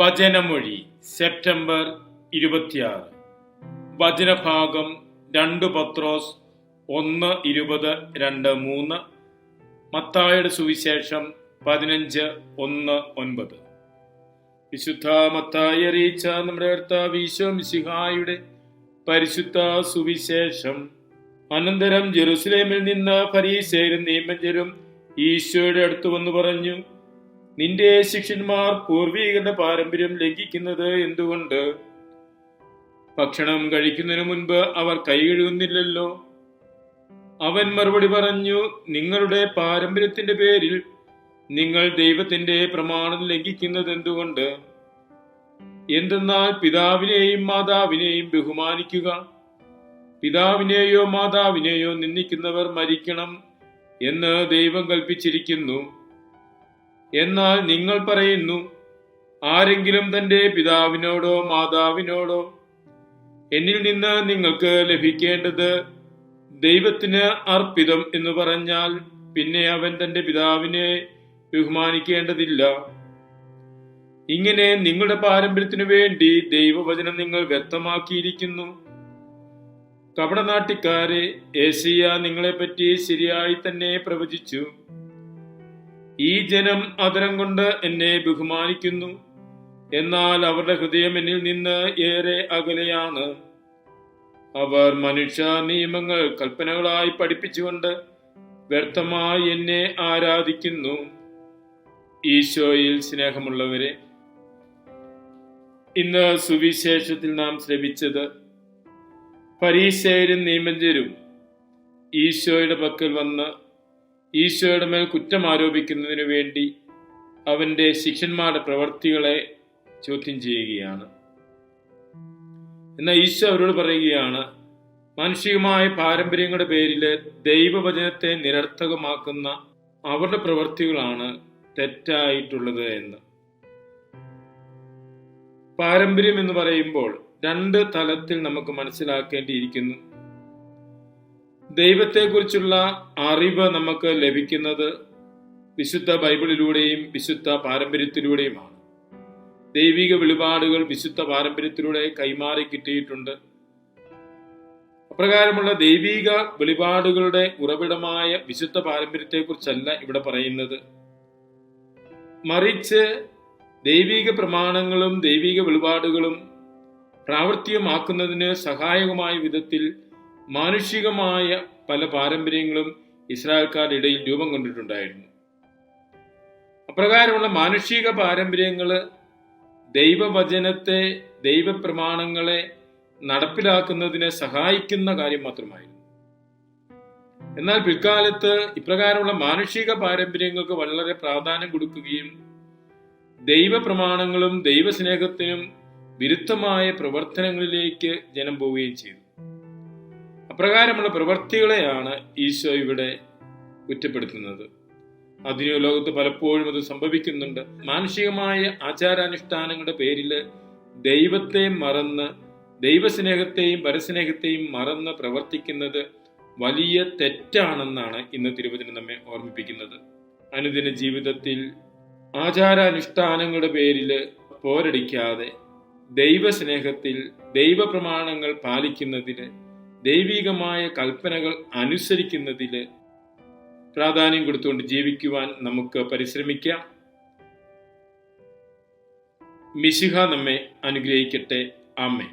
വചനമൊഴി September 26. വചനഭാഗം 2 പത്രോസ് 1:20-2-3, മത്തായിയുടെ സുവിശേഷം 15:1-9. വിശുദ്ധ മത്തായി അറിയിച്ച നമ്മുടെ കർത്താവ് ഈശോ മിശിഹായുടെ പരിശുദ്ധ സുവിശേഷം. അനന്തരം ജെറുസലേമിൽ നിന്ന് ഫരീസേയരും നിയമജ്ഞരും ഈശോയുടെ അടുത്ത് വന്നു പറഞ്ഞു, നിന്റെ ശിഷ്യന്മാർ പൂർവീകരുടെ പാരമ്പര്യം ലംഘിക്കുന്നത് എന്തുകൊണ്ട്? ഭക്ഷണം കഴിക്കുന്നതിന് മുൻപ് അവർ കൈ കഴുകുന്നില്ലല്ലോ. അവൻ മറുപടി പറഞ്ഞു, നിങ്ങളുടെ പാരമ്പര്യത്തിന്റെ പേരിൽ നിങ്ങൾ ദൈവത്തിന്റെ പ്രമാണം ലംഘിക്കുന്നത് എന്തുകൊണ്ട്? എന്തെന്നാൽ പിതാവിനെയും മാതാവിനെയും ബഹുമാനിക്കുക, പിതാവിനെയോ മാതാവിനെയോ നിന്ദിക്കുന്നവർ മരിക്കണം എന്ന് ദൈവം കൽപ്പിച്ചിരിക്കുന്നു. എന്നാൽ നിങ്ങൾ പറയുന്നു, ആരെങ്കിലും തന്റെ പിതാവിനോടോ മാതാവിനോടോ എന്നിൽ നിന്ന് നിങ്ങൾക്ക് ലഭിക്കേണ്ടത് ദൈവത്തിന് അർപ്പിതം എന്ന് പറഞ്ഞാൽ പിന്നെ അവൻ തന്റെ പിതാവിനെ ബഹുമാനിക്കേണ്ടതില്ല. ഇങ്ങനെ നിങ്ങളുടെ പാരമ്പര്യത്തിനു വേണ്ടി ദൈവവചനം നിങ്ങൾ വ്യക്തമാക്കിയിരിക്കുന്നു. കപടനാട്ടിക്കാരെ, ഏശയ്യാ നിങ്ങളെപ്പറ്റി ശരിയായി തന്നെ പ്രവചിച്ചു. ഈ ജനം അധരം കൊണ്ട് എന്നെ ബഹുമാനിക്കുന്നു, എന്നാൽ അവരുടെ ഹൃദയം എന്നിൽ നിന്ന് ഏറെ അകലെയാണ്. അവർ മനുഷ്യ നിയമങ്ങൾ കൽപ്പനകളായി പഠിപ്പിച്ചുകൊണ്ട് വ്യർത്ഥമായി എന്നെ ആരാധിക്കുന്നു. ഈശോയിൽ സ്നേഹമുള്ളവരെ, ഇന്ന് സുവിശേഷത്തിൽ നാം ശ്രവിച്ചത് ഫരീസേയരും നിയമജ്ഞരും ഈശോയുടെ പക്കൽ വന്ന് ഈശോയുടെ മേൽ കുറ്റം ആരോപിക്കുന്നതിനു വേണ്ടി അവന്റെ ശിഷ്യന്മാരുടെ പ്രവർത്തികളെ ചോദ്യം ചെയ്യുകയാണ്. എന്നാൽ ഈശോ അവരോട് പറയുകയാണ്, മാനുഷികമായ പാരമ്പര്യങ്ങളുടെ പേരിൽ ദൈവവചനത്തെ നിരർത്ഥകമാക്കുന്ന അവരുടെ പ്രവർത്തികളാണ് തെറ്റായിട്ടുള്ളത് എന്ന്. പാരമ്പര്യം എന്ന് പറയുമ്പോൾ 2 തലത്തിൽ നമുക്ക് മനസ്സിലാക്കേണ്ടിയിരിക്കുന്നു. ദൈവത്തെക്കുറിച്ചുള്ള അറിവ് നമുക്ക് ലഭിക്കുന്നത് വിശുദ്ധ ബൈബിളിലൂടെയും വിശുദ്ധ പാരമ്പര്യത്തിലൂടെയുമാണ്. ദൈവിക വെളിപാടുകൾ വിശുദ്ധ പാരമ്പര്യത്തിലൂടെ കൈമാറി കിട്ടിയിട്ടുണ്ട്. അപ്രകാരമുള്ള ദൈവിക വെളിപാടുകളുടെ ഉറവിടമായ വിശുദ്ധ പാരമ്പര്യത്തെക്കുറിച്ചല്ല ഇവിടെ പറയുന്നത്. മറിച്ച് ദൈവിക പ്രമാണങ്ങളും ദൈവിക വെളിപാടുകളും പ്രാവർത്തികമാക്കുന്നതിന് സഹായകമായ വിധത്തിൽ മാനുഷികമായ പല പാരമ്പര്യങ്ങളും ഇസ്രായേൽക്കാരുടെ ഇടയിൽ രൂപം കൊണ്ടിട്ടുണ്ടായിരുന്നു. അപ്രകാരമുള്ള മാനുഷിക പാരമ്പര്യങ്ങള് ദൈവവചനത്തെ, ദൈവപ്രമാണങ്ങളെ നടപ്പിലാക്കുന്നതിന് സഹായിക്കുന്ന കാര്യം മാത്രമായിരുന്നു. എന്നാൽ പിൽക്കാലത്ത് ഇപ്രകാരമുള്ള മാനുഷിക പാരമ്പര്യങ്ങൾക്ക് വളരെ പ്രാധാന്യം കൊടുക്കുകയും ദൈവപ്രമാണങ്ങളും ദൈവസ്നേഹത്തിനും വിരുദ്ധമായ പ്രവർത്തനങ്ങളിലേക്ക് ജനം പോവുകയും ചെയ്തു. അപ്രകാരമുള്ള പ്രവർത്തികളെയാണ് ഈശോ ഇവിടെ കുറ്റപ്പെടുത്തുന്നത്. ആധുനിക ലോകത്ത് പലപ്പോഴും അത് സംഭവിക്കുന്നുണ്ട്. മാനുഷികമായ ആചാരാനുഷ്ഠാനങ്ങളുടെ പേരിൽ ദൈവത്തെ മറന്ന്, ദൈവസ്നേഹത്തെയും പരസ്നേഹത്തെയും മറന്ന് പ്രവർത്തിക്കുന്നത് വലിയ തെറ്റാണെന്നാണ് ഇന്ന് തിരുവചനം നമ്മെ ഓർമ്മിപ്പിക്കുന്നത്. അനുദിന ജീവിതത്തിൽ ആചാരാനുഷ്ഠാനങ്ങളുടെ പേരിൽ പോരടിക്കാതെ ദൈവസ്നേഹത്തിൽ, ദൈവപ്രമാണങ്ങൾ പാലിക്കുന്നതിന്, ദൈവികമായ കൽപ്പനകൾ അനുസരിക്കുന്നതില് പ്രാധാന്യം കൊടുത്തുകൊണ്ട് ജീവിക്കുവാൻ നമുക്ക് പരിശ്രമിക്കാം. മിശിഹ നമ്മെ അനുഗ്രഹിക്കട്ടെ. ആമേൻ.